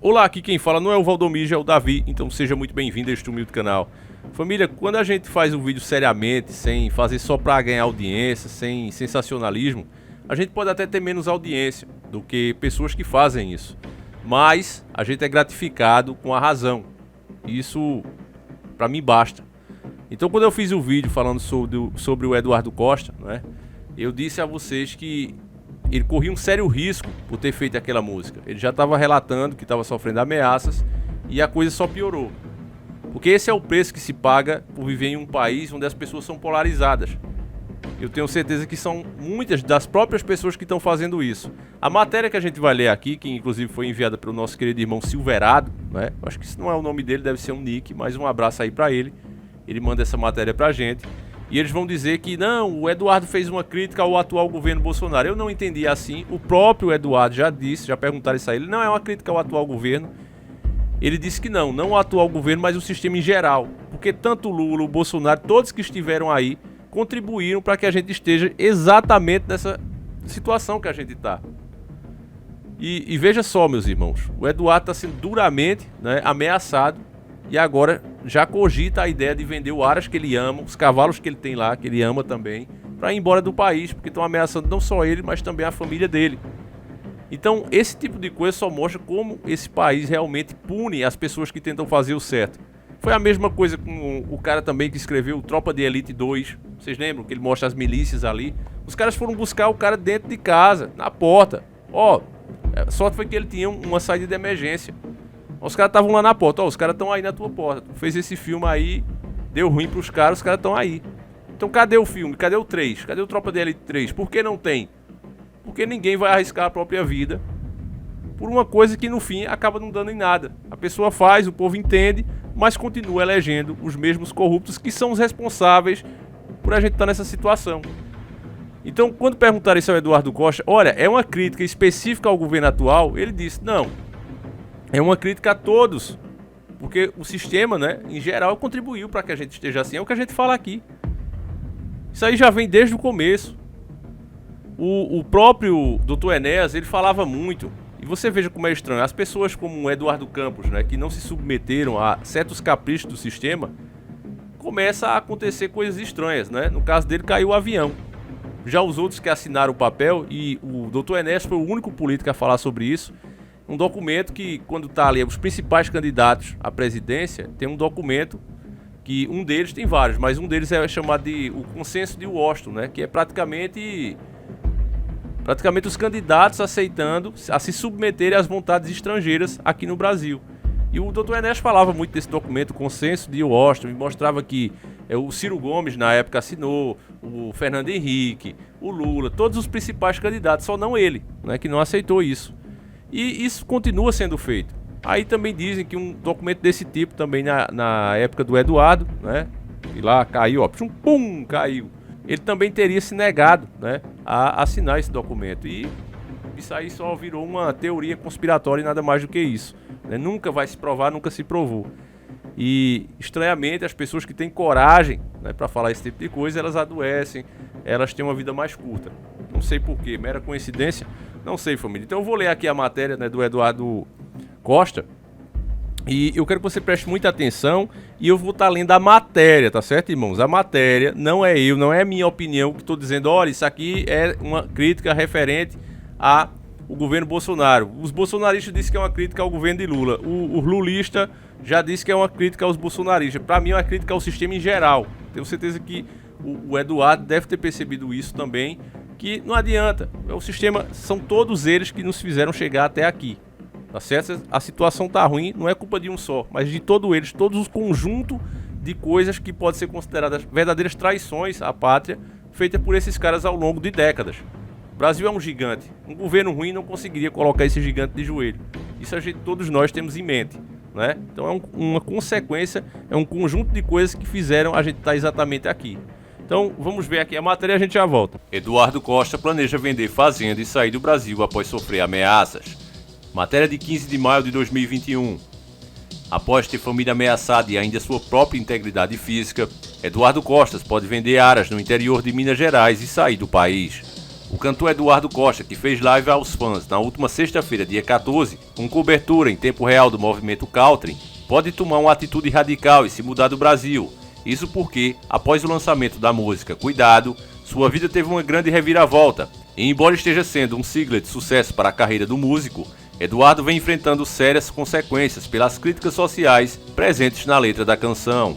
Olá, aqui quem fala não é o Valdomir, é o Davi, então seja muito bem-vindo a este humilde canal. Família, quando a gente faz um vídeo seriamente, sem fazer só para ganhar audiência, sem sensacionalismo, a gente pode até ter menos audiência do que pessoas que fazem isso. Mas a gente é gratificado com a razão. Isso, para mim, basta. Então, quando eu fiz o vídeo falando sobre o Eduardo Costa, né, eu disse a vocês que ele corria um sério risco por ter feito aquela música. Ele já estava relatando que estava sofrendo ameaças e a coisa só piorou. Porque esse é o preço que se paga por viver em um país onde as pessoas são polarizadas. Eu tenho certeza que são muitas das próprias pessoas que estão fazendo isso. A matéria que a gente vai ler aqui, que inclusive foi enviada pelo nosso querido irmão Silverado, né? Acho que isso não é o nome dele, deve ser um nick, mas um abraço aí para ele. Ele manda essa matéria pra gente. E eles vão dizer que não, o Eduardo fez uma crítica ao atual governo Bolsonaro. Eu não entendi assim. O próprio Eduardo já disse, já perguntaram isso a ele, não é uma crítica ao atual governo. Ele disse que não o atual governo, mas o sistema em geral. Porque tanto o Lula, o Bolsonaro, todos que estiveram aí, contribuíram para que a gente esteja exatamente nessa situação que a gente está. E veja só, meus irmãos, o Eduardo está sendo duramente, né, ameaçado. E agora já cogita a ideia de vender o Aras que ele ama, os cavalos que ele tem lá, que ele ama também, para ir embora do país, porque estão ameaçando não só ele, mas também a família dele. Então, esse tipo de coisa só mostra como esse país realmente pune as pessoas que tentam fazer o certo. Foi a mesma coisa com o cara também que escreveu Tropa de Elite 2. Vocês lembram que ele mostra as milícias ali? Os caras foram buscar o cara dentro de casa, na porta. A sorte foi que ele tinha uma saída de emergência. Os caras estavam lá na porta, os caras estão aí na tua porta. Tu fez esse filme aí, deu ruim pros caras, os caras estão aí. Então cadê o filme? Cadê o 3? Cadê o Tropa de Elite 3? Por que não tem? Porque ninguém vai arriscar a própria vida por uma coisa que no fim acaba não dando em nada. A pessoa faz, o povo entende, mas continua elegendo os mesmos corruptos que são os responsáveis por a gente estar nessa situação. Então, quando perguntaram isso ao Eduardo Costa, olha, é uma crítica específica ao governo atual? Ele disse, não. É uma crítica a todos, porque o sistema, né, em geral, contribuiu para que a gente esteja assim. É o que a gente fala aqui. Isso aí já vem desde o começo. O próprio Dr. Enéas, ele falava muito. E você veja como é estranho. As pessoas como o Eduardo Campos, né, que não se submeteram a certos caprichos do sistema, começa a acontecer coisas estranhas, né? No caso dele, caiu o avião. Já os outros que assinaram o papel, e o Dr. Enéas foi o único político a falar sobre isso. Um documento que, quando está ali, os principais candidatos à presidência, tem um documento que um deles, tem vários, mas um deles é chamado de o Consenso de Washington, né? Que é praticamente os candidatos aceitando a se submeterem às vontades estrangeiras aqui no Brasil. E o Dr. Enéas falava muito desse documento, o Consenso de Washington, e mostrava que o Ciro Gomes, na época, assinou, o Fernando Henrique, o Lula, todos os principais candidatos, só não ele, né? Que não aceitou isso. E isso continua sendo feito. Aí também dizem que um documento desse tipo também na época do Eduardo, né? E lá caiu, ó, pum, caiu. Ele também teria se negado, né, a assinar esse documento. E isso aí só virou uma teoria conspiratória e nada mais do que isso, né? Nunca vai se provar, nunca se provou. E estranhamente as pessoas que têm coragem, né, para falar esse tipo de coisa, elas adoecem, elas têm uma vida mais curta. Não sei porquê, mera coincidência. Não sei, família. Então eu vou ler aqui a matéria, né, do Eduardo Costa. E eu quero que você preste muita atenção. E eu vou estar lendo a matéria, tá certo, irmãos? A matéria não é eu, não é minha opinião que estou dizendo, olha, isso aqui é uma crítica referente ao governo Bolsonaro. Os bolsonaristas dizem que é uma crítica ao governo de Lula. O lulista já disse que é uma crítica aos bolsonaristas. Para mim é uma crítica ao sistema em geral. Tenho certeza que o Eduardo deve ter percebido isso também. Que não adianta, o sistema, são todos eles que nos fizeram chegar até aqui, tá certo? A situação tá ruim, não é culpa de um só, mas de todos eles, todos os conjunto de coisas que podem ser consideradas verdadeiras traições à pátria, feitas por esses caras ao longo de décadas. O Brasil é um gigante, um governo ruim não conseguiria colocar esse gigante de joelho. Isso todos nós temos em mente, né? Então é uma consequência, é um conjunto de coisas que fizeram a gente estar exatamente aqui. Então, vamos ver aqui a matéria e a gente já volta. Eduardo Costa planeja vender fazenda e sair do Brasil após sofrer ameaças. Matéria de 15 de maio de 2021. Após ter família ameaçada e ainda sua própria integridade física, Eduardo Costa pode vender aras no interior de Minas Gerais e sair do país. O cantor Eduardo Costa, que fez live aos fãs na última sexta-feira, dia 14, com cobertura em tempo real do movimento country, pode tomar uma atitude radical e se mudar do Brasil. Isso porque, após o lançamento da música Cuidado, sua vida teve uma grande reviravolta. E embora esteja sendo um sigla de sucesso para a carreira do músico, Eduardo vem enfrentando sérias consequências pelas críticas sociais presentes na letra da canção.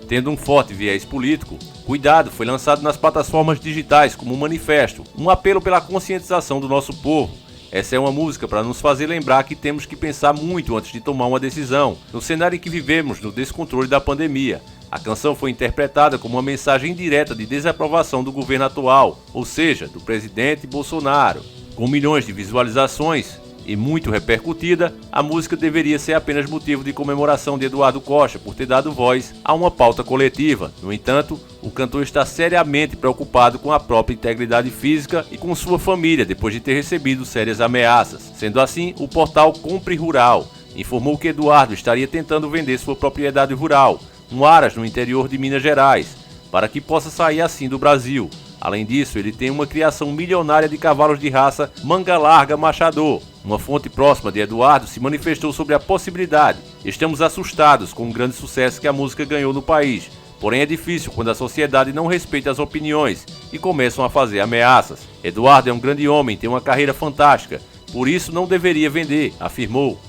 Tendo um forte viés político, Cuidado foi lançado nas plataformas digitais como um manifesto, um apelo pela conscientização do nosso povo. Essa é uma música para nos fazer lembrar que temos que pensar muito antes de tomar uma decisão, no cenário em que vivemos no descontrole da pandemia. A canção foi interpretada como uma mensagem direta de desaprovação do governo atual, ou seja, do presidente Bolsonaro. Com milhões de visualizações e muito repercutida, a música deveria ser apenas motivo de comemoração de Eduardo Costa por ter dado voz a uma pauta coletiva. No entanto, o cantor está seriamente preocupado com a própria integridade física e com sua família depois de ter recebido sérias ameaças. Sendo assim, o portal Compre Rural informou que Eduardo estaria tentando vender sua propriedade rural, um aras no interior de Minas Gerais, para que possa sair assim do Brasil. Além disso, ele tem uma criação milionária de cavalos de raça Manga Larga Machador. Uma fonte próxima de Eduardo se manifestou sobre a possibilidade. Estamos assustados com o grande sucesso que a música ganhou no país. Porém é difícil quando a sociedade não respeita as opiniões e começam a fazer ameaças. Eduardo é um grande homem, tem uma carreira fantástica. Por isso não deveria vender, afirmou.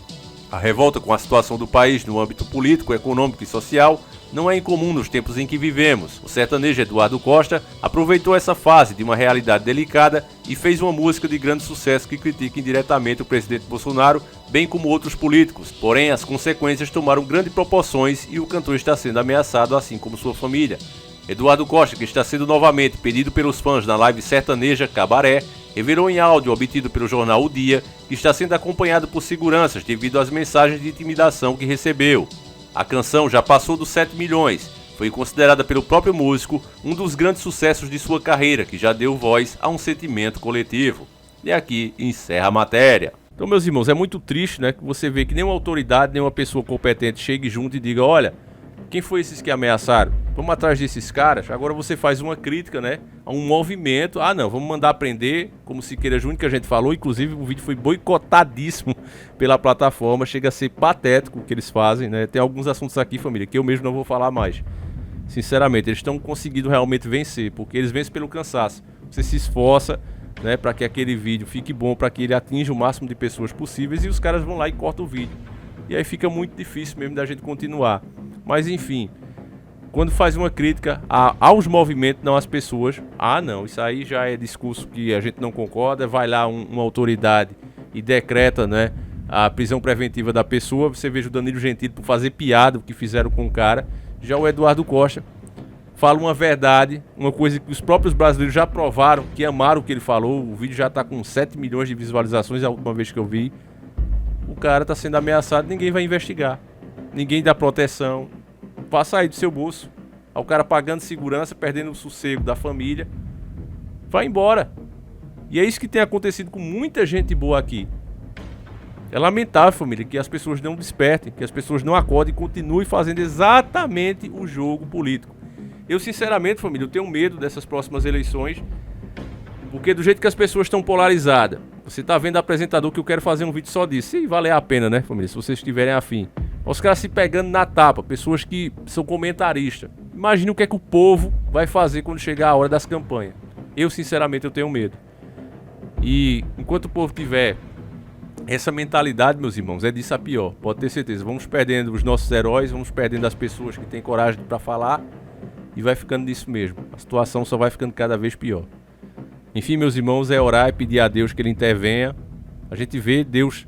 A revolta com a situação do país no âmbito político, econômico e social não é incomum nos tempos em que vivemos. O sertanejo Eduardo Costa aproveitou essa fase de uma realidade delicada e fez uma música de grande sucesso que critica indiretamente o presidente Bolsonaro, bem como outros políticos. Porém, as consequências tomaram grandes proporções e o cantor está sendo ameaçado, assim como sua família. Eduardo Costa, que está sendo novamente pedido pelos fãs na live sertaneja Cabaré, revelou em áudio obtido pelo jornal O Dia que está sendo acompanhado por seguranças devido às mensagens de intimidação que recebeu. A canção já passou dos 7 milhões, foi considerada pelo próprio músico um dos grandes sucessos de sua carreira, que já deu voz a um sentimento coletivo. E aqui encerra a matéria. Então, meus irmãos, é muito triste, né, que você vê que nenhuma autoridade, nenhuma pessoa competente chegue junto e diga: olha, quem foi esses que ameaçaram? Vamos atrás desses caras. Agora você faz uma crítica, né, a um movimento. Ah, não, vamos mandar prender, como Siqueira Júnior, que a gente falou. Inclusive, o vídeo foi boicotadíssimo pela plataforma. Chega a ser patético o que eles fazem, né? Tem alguns assuntos aqui, família, que eu mesmo não vou falar mais. Sinceramente, eles estão conseguindo realmente vencer, porque eles vencem pelo cansaço. Você se esforça, né, para que aquele vídeo fique bom, para que ele atinja o máximo de pessoas possíveis, e os caras vão lá e cortam o vídeo. E aí fica muito difícil mesmo da gente continuar. Mas enfim, quando faz uma crítica aos movimentos, não às pessoas, não, isso aí já é discurso que a gente não concorda. Vai lá uma autoridade e decreta, né, a prisão preventiva da pessoa. Você veja o Danilo Gentili por fazer piada, o que fizeram com o cara. Já o Eduardo Costa fala uma verdade, uma coisa que os próprios brasileiros já provaram, que amaram o que ele falou. O vídeo já está com 7 milhões de visualizações, a última vez que eu vi. O cara está sendo ameaçado, ninguém vai investigar, ninguém dá proteção. Vai sair do seu bolso. O cara pagando segurança, perdendo o sossego da família, vai embora. E é isso que tem acontecido com muita gente boa aqui. É lamentável, família, que as pessoas não despertem, que as pessoas não acordem e continuem fazendo exatamente o jogo político. Eu, sinceramente, família, eu tenho medo dessas próximas eleições, porque do jeito que as pessoas estão polarizadas, você tá vendo apresentador, que eu quero fazer um vídeo só disso, se valer a pena, né, família, se vocês estiverem afim. Os caras se pegando na tapa, pessoas que são comentaristas. Imagine o que é que o povo vai fazer quando chegar a hora das campanhas. Eu, sinceramente, eu tenho medo. E enquanto o povo tiver essa mentalidade, meus irmãos, é disso a pior. Pode ter certeza. Vamos perdendo os nossos heróis, vamos perdendo as pessoas que têm coragem para falar, e vai ficando disso mesmo. A situação só vai ficando cada vez pior. Enfim, meus irmãos, é orar e pedir a Deus que Ele intervenha. A gente vê Deus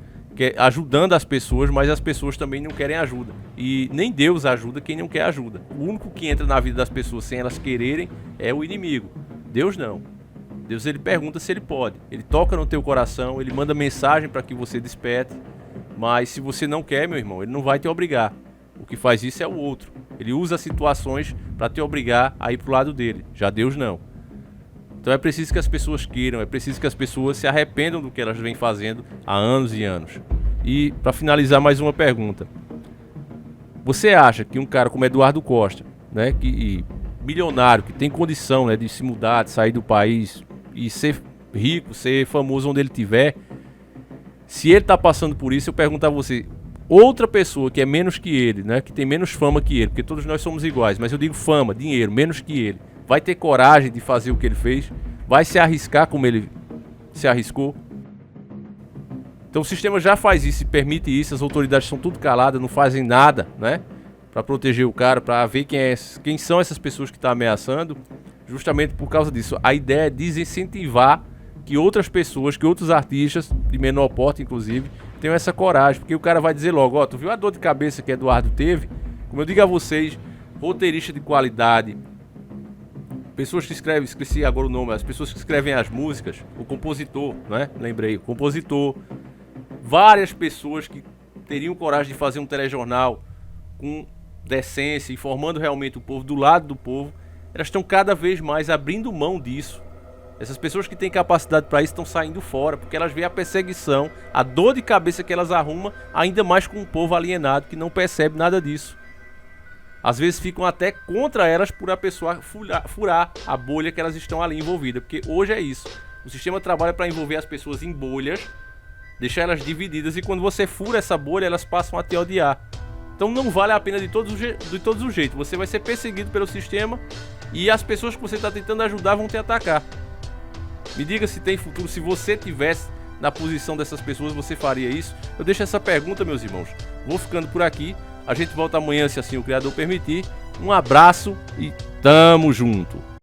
ajudando as pessoas, mas as pessoas também não querem ajuda. E nem Deus ajuda quem não quer ajuda. O único que entra na vida das pessoas sem elas quererem é o inimigo. Deus não. Deus, ele pergunta se ele pode. Ele toca no teu coração, ele manda mensagem para que você desperte. Mas se você não quer, meu irmão, ele não vai te obrigar. O que faz isso é o outro. Ele usa situações para te obrigar a ir pro lado dele. Já Deus não. Então é preciso que as pessoas queiram, é preciso que as pessoas se arrependam do que elas vêm fazendo há anos e anos. E para finalizar, mais uma pergunta. Você acha que um cara como Eduardo Costa, né, milionário, que tem condição, né, de se mudar, de sair do país e ser rico, ser famoso onde ele estiver, se ele tá passando por isso, eu pergunto a você, outra pessoa que é menos que ele, né, que tem menos fama que ele, porque todos nós somos iguais, mas eu digo fama, dinheiro, menos que ele, vai ter coragem de fazer o que ele fez? Vai se arriscar como ele se arriscou? Então o sistema já faz isso e permite isso, as autoridades são tudo caladas, não fazem nada, né, para proteger o cara, para ver quem são essas pessoas que estão ameaçando, justamente por causa disso. A ideia é desincentivar que outras pessoas, que outros artistas, de menor porte inclusive, tenham essa coragem, porque o cara vai dizer logo, ó, tu viu a dor de cabeça que Eduardo teve? Como eu digo a vocês, roteirista de qualidade, pessoas que escrevem, esqueci agora o nome, as pessoas que escrevem as músicas, o compositor, né? Lembrei, o compositor, várias pessoas que teriam coragem de fazer um telejornal com decência, informando realmente o povo, do lado do povo, elas estão cada vez mais abrindo mão disso. Essas pessoas que têm capacidade para isso estão saindo fora, porque elas veem a perseguição, a dor de cabeça que elas arrumam, ainda mais com um povo alienado que não percebe nada disso. Às vezes ficam até contra elas por a pessoa furar a bolha que elas estão ali envolvidas, porque hoje é isso. O sistema trabalha para envolver as pessoas em bolhas, deixar elas divididas, e quando você fura essa bolha, elas passam a te odiar. Então não vale a pena de todos os jeitos. Você vai ser perseguido pelo sistema e as pessoas que você está tentando ajudar vão te atacar. Me diga se tem futuro, se você tivesse na posição dessas pessoas, você faria isso? Eu deixo essa pergunta, meus irmãos. Vou ficando por aqui. A gente volta amanhã, se assim o Criador permitir. Um abraço e tamo junto.